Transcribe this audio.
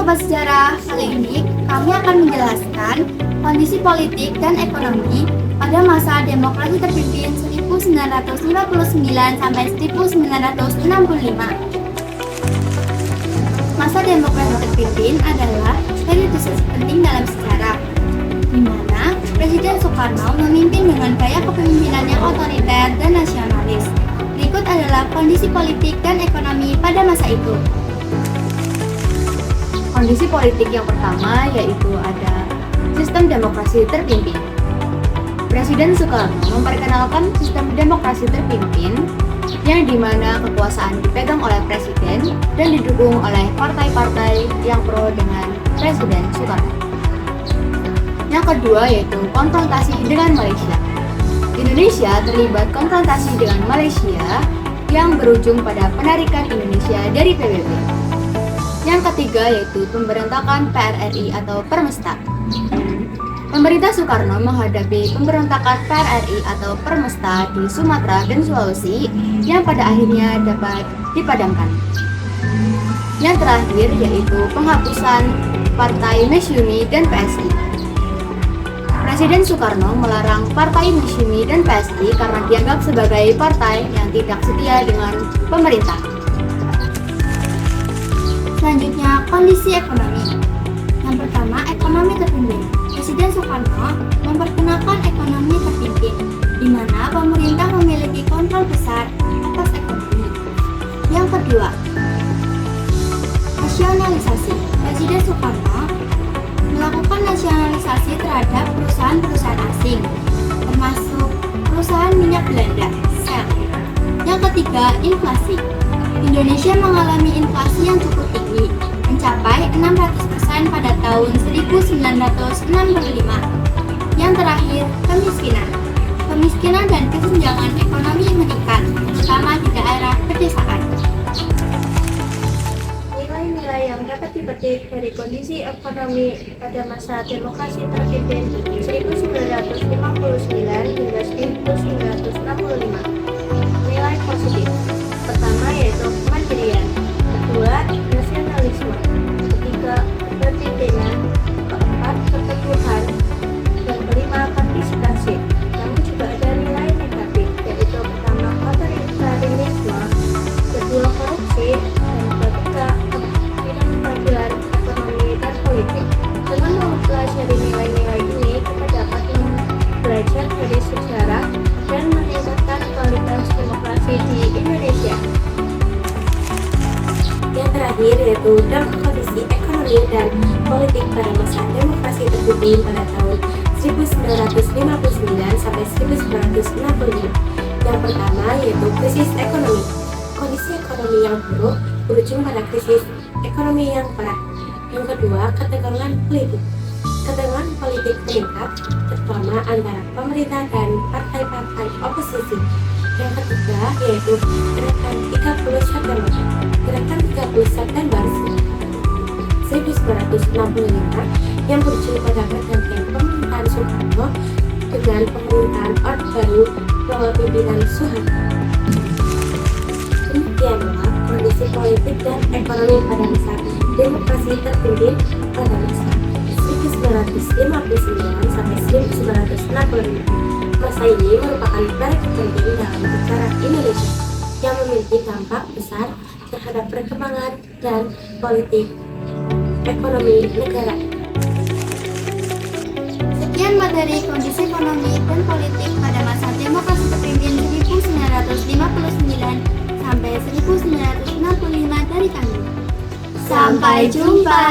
Sobat Sejarah, kali ini kami akan menjelaskan kondisi politik dan ekonomi pada masa demokrasi terpimpin 1959 sampai 1965. Masa demokrasi terpimpin adalah periode penting dalam sejarah, di mana Presiden Soekarno memimpin dengan gaya kepemimpinan yang otoriter dan nasionalis. Berikut adalah kondisi politik dan ekonomi pada masa itu. Kondisi politik yang pertama yaitu ada sistem demokrasi terpimpin. Presiden Soekarno memperkenalkan sistem demokrasi terpimpin yang dimana kekuasaan dipegang oleh presiden dan didukung oleh partai-partai yang pro dengan Presiden Soekarno. Yang kedua yaitu konfrontasi dengan Malaysia. Indonesia terlibat konfrontasi dengan Malaysia yang berujung pada penarikan Indonesia dari PBB. Yang ketiga yaitu pemberontakan PRRI atau Permesta. Pemerintah Soekarno menghadapi pemberontakan PRRI atau Permesta di Sumatera dan Sulawesi yang pada akhirnya dapat dipadamkan. Yang terakhir yaitu penghapusan Partai Masyumi dan PSI. Presiden Soekarno melarang Partai Masyumi dan PSI karena dianggap sebagai partai yang tidak setia dengan pemerintah. Selanjutnya, kondisi ekonomi. Yang pertama, ekonomi terpimpin. Presiden Soekarno memperkenalkan ekonomi terpimpin, di mana pemerintah memiliki kontrol besar atas ekonomi. Yang kedua, nasionalisasi. Presiden Soekarno melakukan nasionalisasi terhadap perusahaan-perusahaan asing, termasuk perusahaan minyak Belanda, Shell. Yang ketiga, inflasi. Indonesia mengalami inflasi yang cukup tinggi, mencapai 600% pada tahun 1965. Yang terakhir, kemiskinan. Kemiskinan dan kesenjangan ekonomi meningkat, terutama di daerah pedesaan. Nilai-nilai yang dapat dipetik dari kondisi ekonomi pada masa demokrasi terpimpin 1959 hingga 1965. Nilai positif. Pertama yaitu kemandirian, kedua nasionalisme, ketiga keterpimpinan, keempat keteguhan, dan kelima partisipasi. Namun juga ada nilai negatif yaitu pertama otoritarianisme, kedua korupsi, dan ketiga ketidakstabilan ekonomi dan politik. Dengan mempelajari nilai-nilai ini, kita dapat belajar dari sejarah dan meningkatkan kualitas demokrasi di Indonesia. Yang terakhir yaitu dampak kondisi ekonomi dan politik pada masa demokrasi terpimpin pada tahun 1959 sampai 1965. Yang pertama yaitu krisis ekonomi. Kondisi ekonomi yang buruk berujung pada krisis ekonomi yang parah. Yang kedua, ketegangan politik. Ketegangan politik meningkat, terutama antara pemerintah dan partai-partai oposisi. Yang ketiga yaitu gerakan 30 September. Gerakan 30 September 1965 yang berujung pada pergantian pemerintahan Soekarno dengan pemerintahan Orde Baru bawah pimpinan Soeharto. Demikianlah kondisi politik dan ekonomi pada masa demokrasi terpimpin pada masa 1959 sampai 1965. Masa ini merupakan periode penting dalam sejarah Indonesia yang memiliki dampak besar terhadap perkembangan dan politik ekonomi negara. Sekian materi kondisi ekonomi dan politik pada masa demokrasi terpimpin 1959 sampai 1965 dari kami. Sampai jumpa.